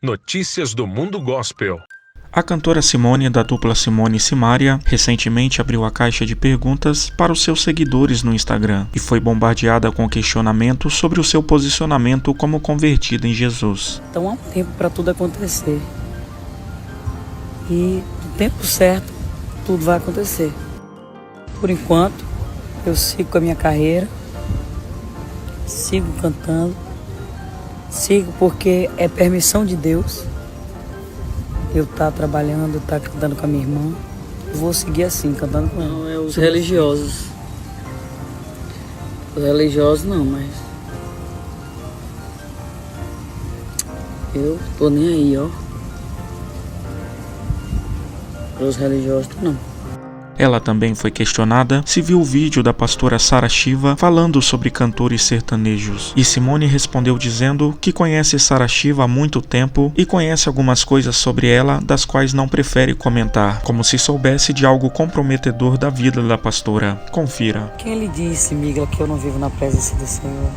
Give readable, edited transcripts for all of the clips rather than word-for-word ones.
Notícias do Mundo Gospel. A cantora Simone, da dupla Simone e Simaria, recentemente abriu a caixa de perguntas para os seus seguidores no Instagram e foi bombardeada com questionamentos sobre o seu posicionamento como convertida em Jesus. Então há um tempo para tudo acontecer. E no tempo certo, tudo vai acontecer. Por enquanto, eu sigo com a minha carreira, sigo cantando, sigo porque é permissão de Deus. Eu tá trabalhando, tá cantando com a minha irmã. Eu vou seguir assim, cantando com ela. Não é os religiosos. Os religiosos não, mas... eu tô nem aí, ó. Os religiosos não. Ela também foi questionada se viu o vídeo da pastora Sarah Shiva falando sobre cantores sertanejos. E Simone respondeu dizendo que conhece Sarah Shiva há muito tempo e conhece algumas coisas sobre ela das quais não prefere comentar, como se soubesse de algo comprometedor da vida da pastora. Confira. Quem lhe disse, Migla, que eu não vivo na presença do Senhor?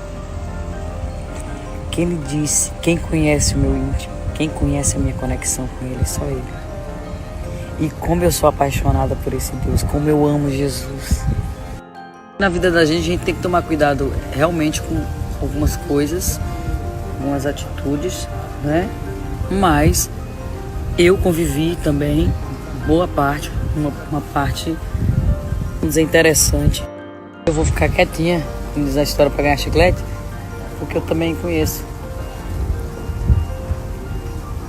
Quem lhe disse? Quem conhece o meu íntimo? Quem conhece a minha conexão com Ele? Só Ele. E como eu sou apaixonada por esse Deus, como eu amo Jesus. Na vida da gente, a gente tem que tomar cuidado realmente com algumas coisas, algumas atitudes, né? Mas eu convivi também, boa parte, uma parte, vamos dizer, interessante. Eu vou ficar quietinha, como diz a história, para ganhar chiclete, porque eu também conheço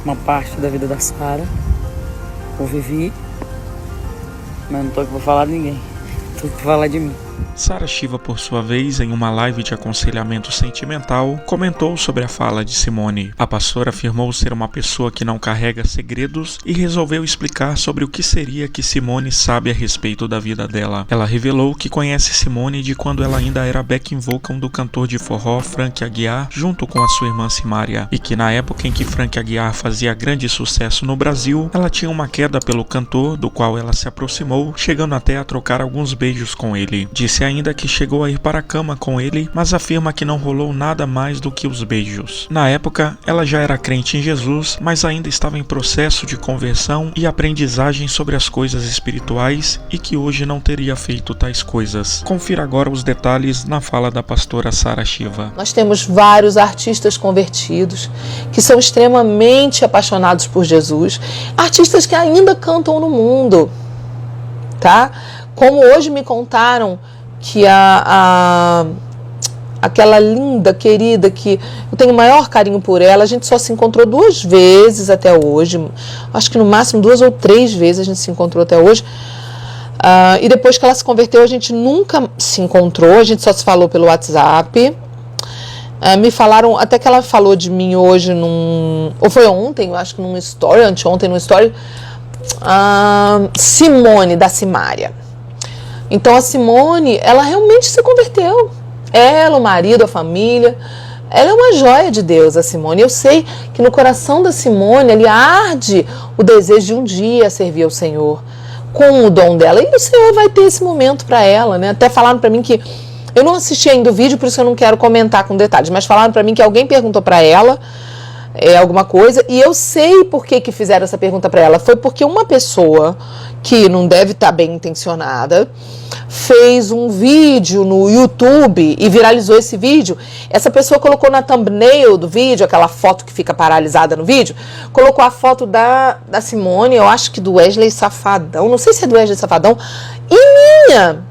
uma parte da vida da Sarah. Convivi, mas não tô aqui pra falar de ninguém, tô aqui pra falar de mim. Sarah Shiva, por sua vez, em uma live de aconselhamento sentimental, comentou sobre a fala de Simone. A pastora afirmou ser uma pessoa que não carrega segredos e resolveu explicar sobre o que seria que Simone sabe a respeito da vida dela. Ela revelou que conhece Simone de quando ela ainda era backing vocal do cantor de forró Frank Aguiar, junto com a sua irmã Simaria, e que na época em que Frank Aguiar fazia grande sucesso no Brasil, ela tinha uma queda pelo cantor, do qual ela se aproximou, chegando até a trocar alguns beijos com ele. Disse ainda que chegou a ir para a cama com ele, mas afirma que não rolou nada mais do que os beijos. Na época, ela já era crente em Jesus, mas ainda estava em processo de conversão e aprendizagem sobre as coisas espirituais e que hoje não teria feito tais coisas. Confira agora os detalhes na fala da pastora Sarah Shiva. Nós temos vários artistas convertidos que são extremamente apaixonados por Jesus, artistas que ainda cantam no mundo, tá? Como hoje me contaram que aquela linda, querida, que eu tenho o maior carinho por ela, a gente só se encontrou 2 vezes até hoje, acho que no máximo 2 ou 3 vezes a gente se encontrou até hoje, e depois que ela se converteu a gente nunca se encontrou, a gente só se falou pelo WhatsApp. Me falaram, até que ela falou de mim hoje, ou foi ontem, eu acho que num story, anteontem num story, Simone, da Simaria. Então a Simone, ela realmente se converteu. Ela, o marido, a família, ela é uma joia de Deus, a Simone. Eu sei que no coração da Simone, ali arde o desejo de um dia servir ao Senhor com o dom dela. E o Senhor vai ter esse momento para ela, né? Até falaram para mim que, eu não assisti ainda o vídeo, por isso eu não quero comentar com detalhes, mas falaram para mim que alguém perguntou para ela alguma coisa, e eu sei por que fizeram essa pergunta para ela. Foi porque uma pessoa que não deve estar bem intencionada fez um vídeo no YouTube e viralizou esse vídeo. Essa pessoa colocou na thumbnail do vídeo, aquela foto que fica paralisada no vídeo, colocou a foto da Simone, eu acho que do Wesley Safadão, não sei se é do Wesley Safadão, e minha.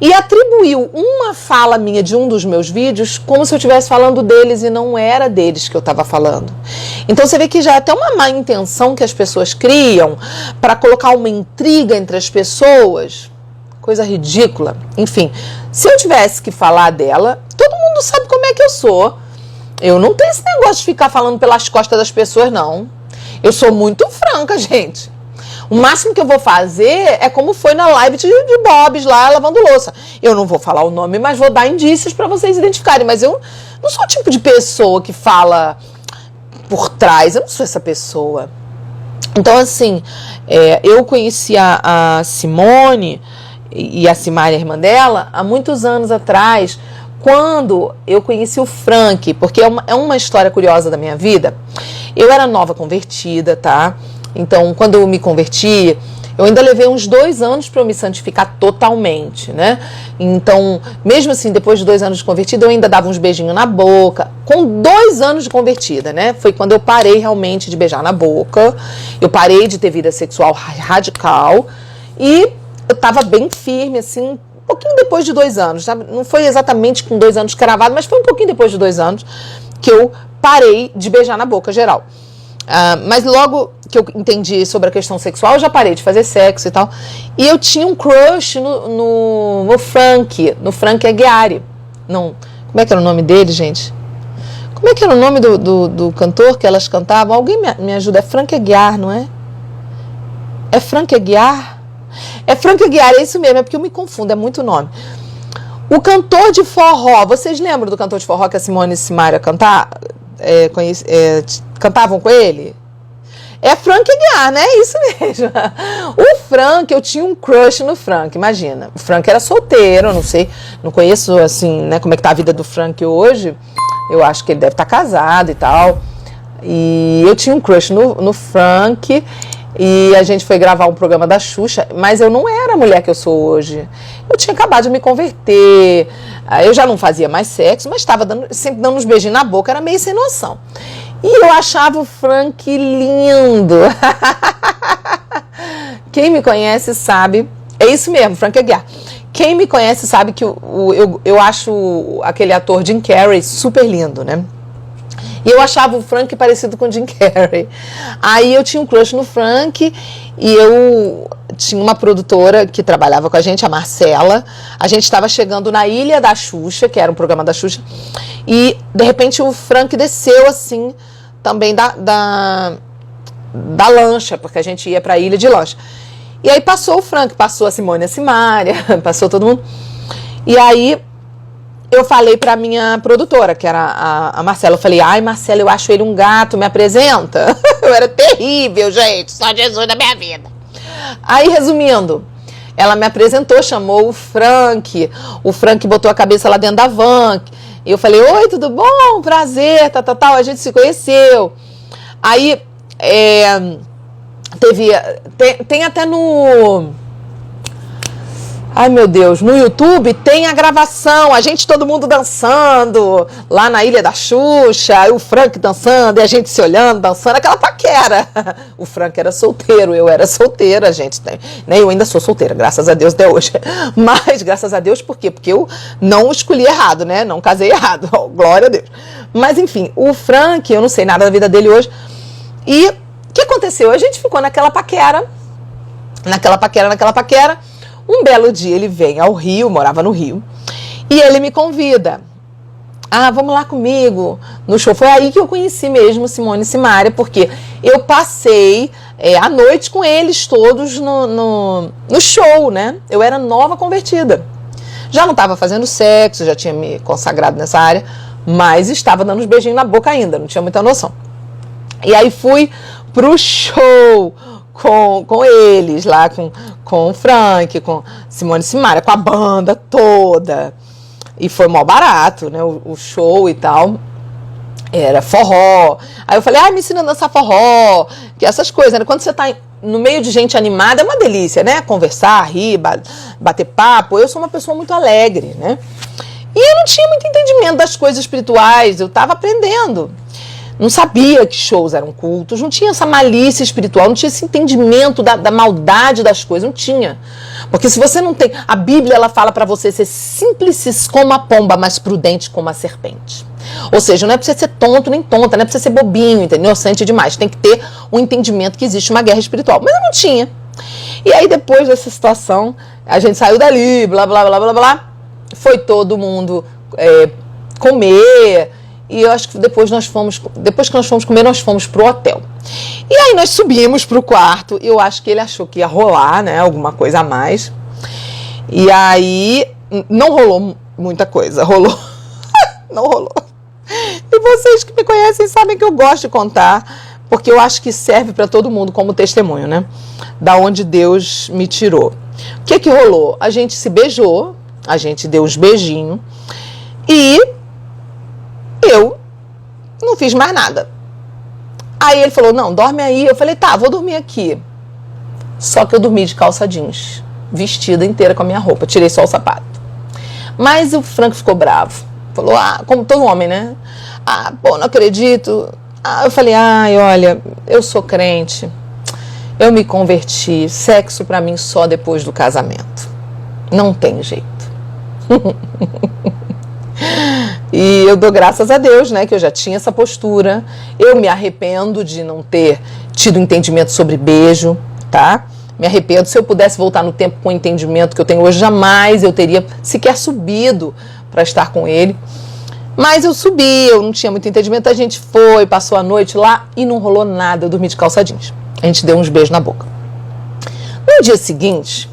E atribuiu uma fala minha de um dos meus vídeos como se eu estivesse falando deles e não era deles que eu estava falando. Então você vê que já é até uma má intenção que as pessoas criam para colocar uma intriga entre as pessoas. Coisa ridícula. Enfim, se eu tivesse que falar dela, todo mundo sabe como é que eu sou. Eu não tenho esse negócio de ficar falando pelas costas das pessoas, não. Eu sou muito franca, gente. O máximo que eu vou fazer é como foi na live de Bob's lá, lavando louça. Eu não vou falar o nome, mas vou dar indícios para vocês identificarem. Mas eu não sou o tipo de pessoa que fala por trás. Eu não sou essa pessoa. Então, assim, eu conheci a Simone e a Simaria, a irmã dela, há muitos anos atrás, quando eu conheci o Frank, porque é uma história curiosa da minha vida. Eu era nova convertida, tá? Então, quando eu me converti, eu ainda levei uns 2 anos para eu me santificar totalmente, né? Então, mesmo assim, depois de 2 anos de convertida, eu ainda dava uns beijinhos na boca. Com 2 anos de convertida, né? Foi quando eu parei realmente de beijar na boca. Eu parei de ter vida sexual radical. E eu tava bem firme, assim, um pouquinho depois de 2 anos, sabe? Não foi exatamente com 2 anos cravado, mas foi um pouquinho depois de 2 anos que eu parei de beijar na boca geral. Mas logo que eu entendi sobre a questão sexual, eu já parei de fazer sexo e tal. E eu tinha um crush no Frank Aguiar. Não, como é que era o nome dele, gente? Como é que era o nome do cantor que elas cantavam? Alguém me ajuda? É Frank Aguiar, não é? É Frank Aguiar? É Frank Aguiar, é isso mesmo, é porque eu me confundo, é muito nome. O cantor de forró, vocês lembram do cantor de forró que a Simone e Simaria cantavam com ele? É Frank Aguiar, né? Isso mesmo. O Frank, eu tinha um crush no Frank, imagina. O Frank era solteiro, não sei, não conheço, assim, né, como é que tá a vida do Frank hoje. Eu acho que ele deve estar casado e tal. E eu tinha um crush no Frank. E a gente foi gravar um programa da Xuxa, mas eu não era a mulher que eu sou hoje. Eu tinha acabado de me converter, eu já não fazia mais sexo, mas estava sempre dando uns beijinhos na boca, era meio sem noção. E eu achava o Frank lindo. Quem me conhece sabe, é isso mesmo, Frank Aguiar. Quem me conhece sabe que eu acho aquele ator Jim Carrey super lindo, né? E eu achava o Frank parecido com o Jim Carrey. Aí eu tinha um crush no Frank e eu tinha uma produtora que trabalhava com a gente, a Marcela. A gente estava chegando na Ilha da Xuxa, que era um programa da Xuxa, e de repente o Frank desceu assim, também da lancha, porque a gente ia para a ilha de lancha. E aí passou o Frank, passou a Simone e a Simaria, passou todo mundo. E aí eu falei pra minha produtora, que era a Marcela, eu falei, ai Marcela, eu acho ele um gato, me apresenta? Eu era terrível, gente, só Jesus na minha vida. Aí, resumindo, ela me apresentou, chamou o Frank botou a cabeça lá dentro da van, e eu falei, oi, tudo bom? Prazer, tal, a gente se conheceu. Aí, tem até no... Ai, meu Deus, no YouTube tem a gravação, a gente, todo mundo dançando, lá na Ilha da Xuxa, o Frank dançando, e a gente se olhando, dançando, aquela paquera. O Frank era solteiro, eu era solteira, gente, né? Eu ainda sou solteira, graças a Deus, até hoje. Mas, graças a Deus, por quê? Porque eu não escolhi errado, né? Não casei errado, glória a Deus. Mas, enfim, o Frank, eu não sei nada da vida dele hoje. E o que aconteceu? A gente ficou naquela paquera. Um belo dia ele vem ao Rio, morava no Rio, e ele me convida. Vamos lá comigo no show. Foi aí que eu conheci mesmo Simone e Simaria, porque eu passei a noite com eles todos no show, né? Eu era nova convertida. Já não estava fazendo sexo, já tinha me consagrado nessa área, mas estava dando uns beijinhos na boca ainda, não tinha muita noção. E aí fui pro show com eles, lá com o Frank, com Simone e Simaria, com a banda toda. E foi mó barato, né? O show e tal. Era forró. Aí eu falei, me ensina a dançar forró. Que essas coisas, né? Quando você tá no meio de gente animada, é uma delícia, né? Conversar, rir, bater papo. Eu sou uma pessoa muito alegre, né? E eu não tinha muito entendimento das coisas espirituais. Eu tava aprendendo. Não sabia que shows eram cultos, não tinha essa malícia espiritual, não tinha esse entendimento da maldade das coisas, não tinha. Porque se você não tem... A Bíblia, ela fala para você ser simples como a pomba, mas prudente como a serpente. Ou seja, não é para você ser tonto nem tonta, não é para você ser bobinho, entendeu? Inocente demais. Tem que ter um entendimento que existe uma guerra espiritual. Mas eu não tinha. E aí, depois dessa situação, a gente saiu dali, blá, blá, blá, blá, blá. Foi todo mundo comer... E eu acho que depois que nós fomos comer, nós fomos pro hotel. E aí nós subimos pro quarto. Eu acho que ele achou que ia rolar, né? Alguma coisa a mais. E aí não rolou muita coisa. Rolou. Não rolou. E vocês que me conhecem sabem que eu gosto de contar, porque eu acho que serve para todo mundo como testemunho, né? Da onde Deus me tirou. O que rolou? A gente se beijou, a gente deu uns beijinhos. E eu não fiz mais nada. Aí ele falou, não, dorme aí. Eu falei, tá, vou dormir aqui. Só que eu dormi de calça jeans, vestida inteira com a minha roupa, tirei só o sapato. Mas o Frank ficou bravo. Falou, como todo homem, né? Não acredito. Eu falei, olha, eu sou crente. Eu me converti. Sexo pra mim só depois do casamento. Não tem jeito. E eu dou graças a Deus, né, que eu já tinha essa postura. Eu me arrependo de não ter tido entendimento sobre beijo, tá? Me arrependo. Se eu pudesse voltar no tempo com o entendimento que eu tenho hoje, jamais eu teria sequer subido para estar com ele. Mas eu subi, eu não tinha muito entendimento. A gente foi, passou a noite lá e não rolou nada. Eu dormi de calça jeans. A gente deu uns beijos na boca. No dia seguinte,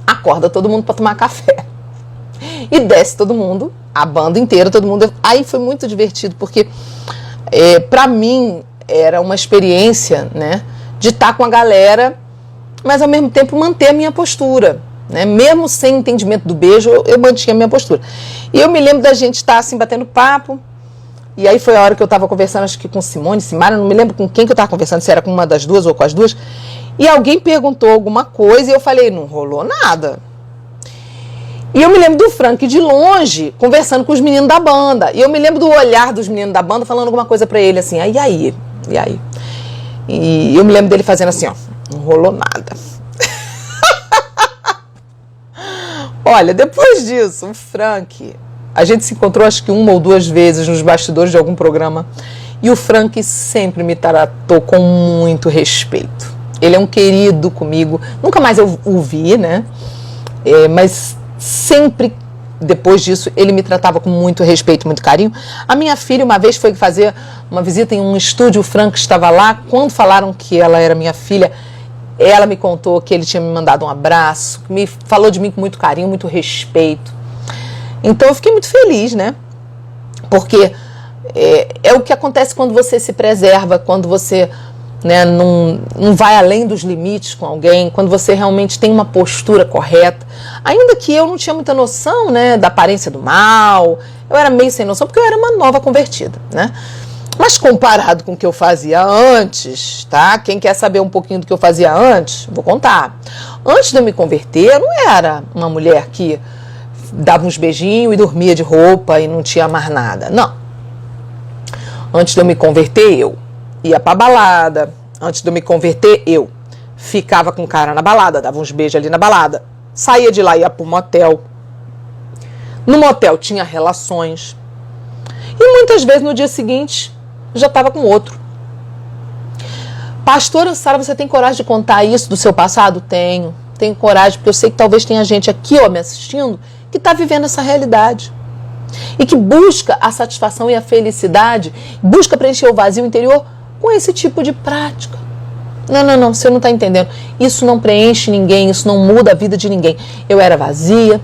acorda todo mundo para tomar café. E desce todo mundo, a banda inteira, todo mundo. Aí foi muito divertido, porque pra mim era uma experiência, né, de estar com a galera, mas ao mesmo tempo manter a minha postura, né? Mesmo sem entendimento do beijo, eu mantinha a minha postura. E eu me lembro da gente estar assim, batendo papo, e aí foi a hora que eu estava conversando, acho que com Simone, Simara, não me lembro com quem que eu estava conversando, se era com uma das duas ou com as duas, e alguém perguntou alguma coisa, e eu falei, não rolou nada. E eu me lembro do Frank de longe, conversando com os meninos da banda. E eu me lembro do olhar dos meninos da banda, falando alguma coisa pra ele, assim, e aí? E eu me lembro dele fazendo assim, ó, não rolou nada. Olha, depois disso, o Frank, a gente se encontrou acho que 1 ou 2 vezes nos bastidores de algum programa, e o Frank sempre me tratou com muito respeito. Ele é um querido comigo, nunca mais eu o vi, né? Mas sempre depois disso ele me tratava com muito respeito, muito carinho. A minha filha uma vez foi fazer uma visita em um estúdio, o Frank estava lá. Quando falaram que ela era minha filha, ela me contou que ele tinha me mandado um abraço, me falou de mim com muito carinho, muito respeito. Então eu fiquei muito feliz, né? Porque é o que acontece quando você se preserva, quando você, né, não vai além dos limites com alguém, quando você realmente tem uma postura correta. Ainda que eu não tinha muita noção, né, da aparência do mal, eu era meio sem noção, porque eu era uma nova convertida, né? Mas comparado com o que eu fazia antes, tá? Quem quer saber um pouquinho do que eu fazia antes, vou contar. Antes de eu me converter, eu não era uma mulher que dava uns beijinhos e dormia de roupa e não tinha mais nada. Não. Antes de eu me converter, eu ia pra balada. Antes de eu me converter, eu ficava com o cara na balada, dava uns beijos ali na balada. Saía de lá e ia pro motel. No motel tinha relações. E muitas vezes no dia seguinte já estava com outro. Pastora Sara, você tem coragem de contar isso do seu passado? Tenho coragem, porque eu sei que talvez tenha gente aqui, ó, me assistindo, que está vivendo essa realidade. E que busca a satisfação e a felicidade, busca preencher o vazio interior com esse tipo de prática. Não, você não está entendendo. Isso não preenche ninguém, isso não muda a vida de ninguém. Eu era vazia,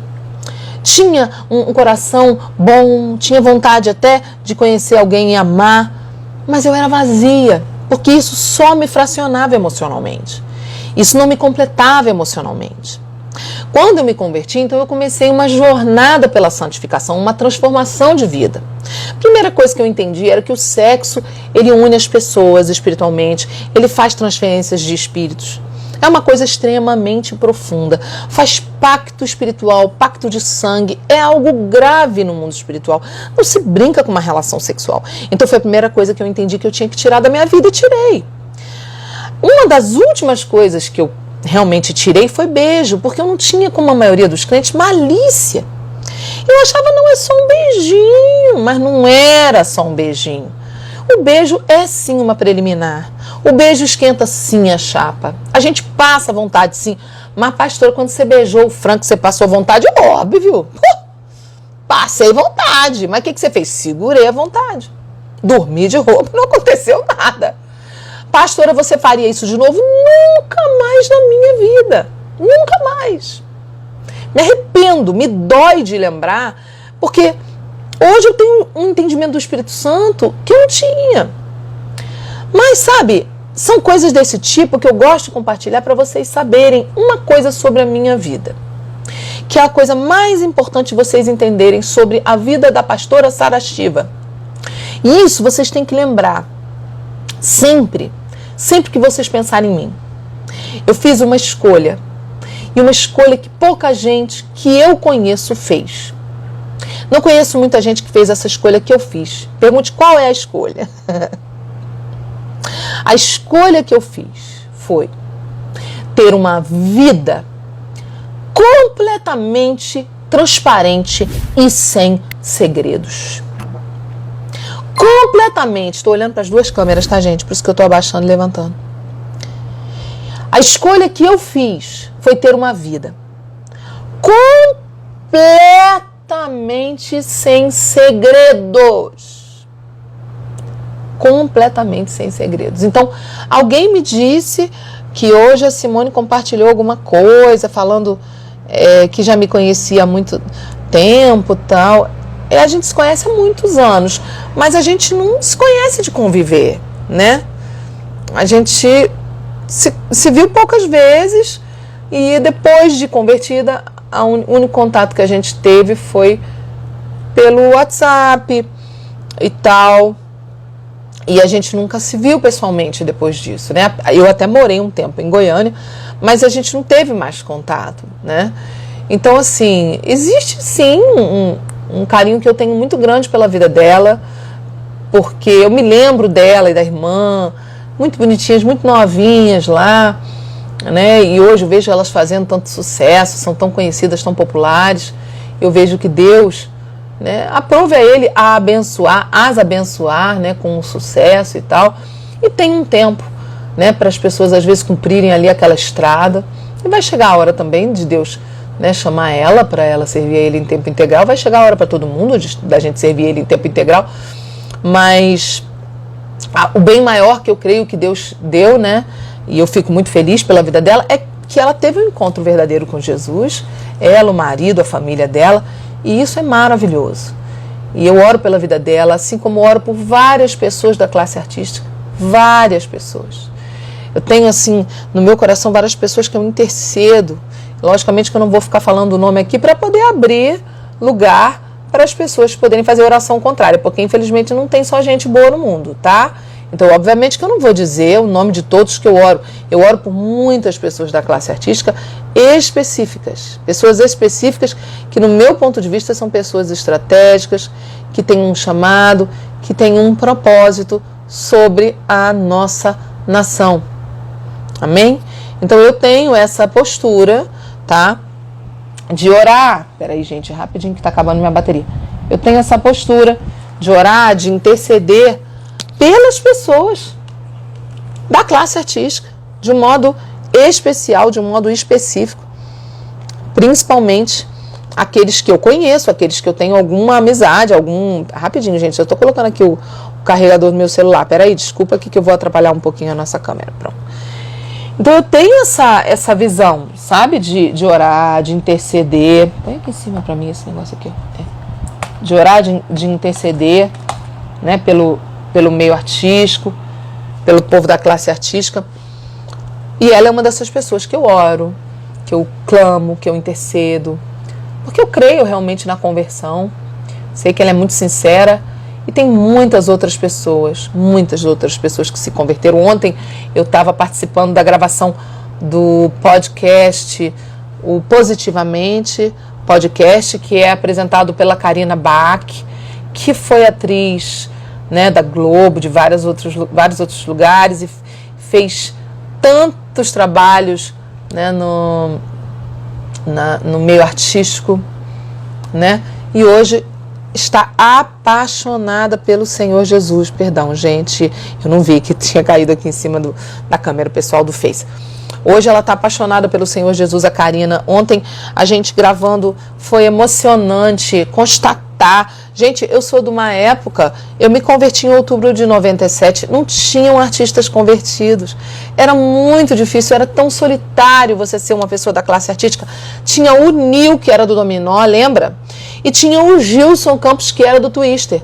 tinha um coração bom, tinha vontade até de conhecer alguém e amar, mas eu era vazia, porque isso só me fracionava emocionalmente. Isso não me completava emocionalmente. Quando eu me converti, então eu comecei uma jornada pela santificação, uma transformação de vida. A primeira coisa que eu entendi era que o sexo, ele une as pessoas espiritualmente, ele faz transferências de espíritos. É uma coisa extremamente profunda, faz pacto espiritual, pacto de sangue, é algo grave no mundo espiritual. Não se brinca com uma relação sexual. Então foi a primeira coisa que eu entendi que eu tinha que tirar da minha vida e tirei. Uma das últimas coisas que eu realmente tirei foi beijo, porque eu não tinha, como a maioria dos crentes, malícia. Eu achava, não, é só um beijinho, mas não era só um beijinho. O beijo é sim uma preliminar. O beijo esquenta sim a chapa. A gente passa vontade sim. Mas, pastor, quando você beijou o Frank, você passou vontade? Óbvio. Passei vontade. Mas o que você fez? Segurei a vontade. Dormi de roupa, não aconteceu nada. Pastora, você faria isso de novo? Nunca mais na minha vida. Nunca mais. Me arrependo, me dói de lembrar, porque hoje eu tenho um entendimento do Espírito Santo que eu não tinha. Mas, sabe, são coisas desse tipo que eu gosto de compartilhar para vocês saberem uma coisa sobre a minha vida. que é a coisa mais importante vocês entenderem sobre a vida da pastora Sara Shiva. E isso vocês têm que lembrar sempre que vocês pensarem em mim. Eu fiz uma escolha, e uma escolha que pouca gente que eu conheço fez. Não conheço muita gente que fez essa escolha que eu fiz. Pergunte qual é a escolha. A escolha que eu fiz foi ter uma vida completamente transparente e sem segredos. Completamente. Estou olhando para as duas câmeras, tá, gente? Por isso que eu estou abaixando e levantando. A escolha que eu fiz foi ter uma vida completamente sem segredos. Completamente sem segredos. Então, alguém me disse que hoje a Simone compartilhou alguma coisa, falando que já me conhecia há muito tempo e tal. A gente se conhece há muitos anos, mas a gente não se conhece de conviver, né? A gente se viu poucas vezes e depois de convertida, o único contato que a gente teve foi pelo WhatsApp e tal. E a gente nunca se viu pessoalmente depois disso, né? Eu até morei um tempo em Goiânia, mas a gente não teve mais contato, né? Então, assim, existe sim um carinho que eu tenho muito grande pela vida dela, porque eu me lembro dela e da irmã, muito bonitinhas, muito novinhas lá, né? E hoje eu vejo elas fazendo tanto sucesso, são tão conhecidas, tão populares. Eu vejo que Deus, né, aprove a ele a abençoar, as abençoar, né, com sucesso e tal. E tem um tempo, né, para as pessoas às vezes cumprirem ali aquela estrada. E vai chegar a hora também de Deus, né, chamar ela para ela servir a ele em tempo integral. Vai chegar a hora para todo mundo da gente servir ele em tempo integral. Mas o bem maior que eu creio que Deus deu, né, e eu fico muito feliz pela vida dela, é que ela teve um encontro verdadeiro com Jesus, ela, o marido, a família dela, e isso é maravilhoso. E eu oro pela vida dela, assim como oro por várias pessoas da classe artística, várias pessoas. Eu tenho, assim, no meu coração várias pessoas que eu intercedo. Logicamente que eu não vou ficar falando o nome aqui para poder abrir lugar para as pessoas poderem fazer oração contrária, porque infelizmente não tem só gente boa no mundo, tá? Então, obviamente que eu não vou dizer o nome de todos que eu oro. Eu oro por muitas pessoas da classe artística específicas. Pessoas específicas que, no meu ponto de vista, são pessoas estratégicas, que têm um chamado, que têm um propósito sobre a nossa nação. Amém? Então, eu tenho essa postura, tá? De orar. Peraí, gente, rapidinho que tá acabando minha bateria. Eu tenho essa postura de orar, de interceder pelas pessoas da classe artística, de um modo especial, de um modo específico, principalmente aqueles que eu conheço, aqueles que eu tenho alguma amizade, Rapidinho, gente, eu tô colocando aqui o carregador do meu celular, peraí, desculpa aqui que eu vou atrapalhar um pouquinho a nossa câmera, pronto. Então eu tenho essa visão, sabe, de orar, de interceder, põe aqui em cima pra mim esse negócio aqui, ó. De orar, de interceder, né, pelo meio artístico, pelo povo da classe artística. E ela é uma dessas pessoas que eu oro, que eu clamo, que eu intercedo, porque eu creio realmente na conversão, sei que ela é muito sincera, e tem muitas outras pessoas que se converteram. Ontem eu estava participando da gravação do podcast, o Positivamente podcast, que é apresentado pela Karina Bach, que foi atriz, né, da Globo, de vários outros lugares, e fez tantos trabalhos, né, no meio artístico, né, e hoje está apaixonada pelo Senhor Jesus. Perdão, gente, eu não vi que tinha caído aqui em cima da câmera, pessoal do Face. Hoje ela está apaixonada pelo Senhor Jesus, a Karina. Ontem a gente gravando, foi emocionante constatar. Gente, eu sou de uma época, eu me converti em outubro de 97, não tinham artistas convertidos. Era muito difícil, era tão solitário você ser uma pessoa da classe artística. Tinha o Nil, que era do Dominó, lembra? E tinha o Gilson Campos, que era do Twister.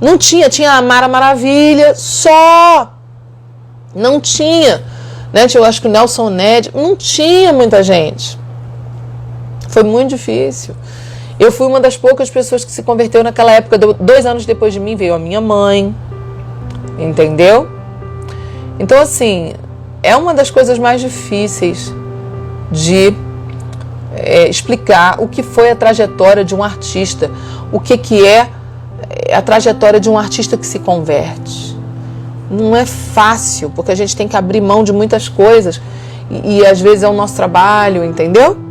Não tinha a Mara Maravilha, só. Não tinha. Né? Eu acho que o Nelson Ned, não tinha muita gente. Foi muito difícil. Eu fui uma das poucas pessoas que se converteu naquela época. 2 anos depois de mim veio a minha mãe. Entendeu? Então, assim, é uma das coisas mais difíceis de explicar o que foi a trajetória de um artista. O que é a trajetória de um artista que se converte. Não é fácil, porque a gente tem que abrir mão de muitas coisas. E às vezes é o nosso trabalho, entendeu?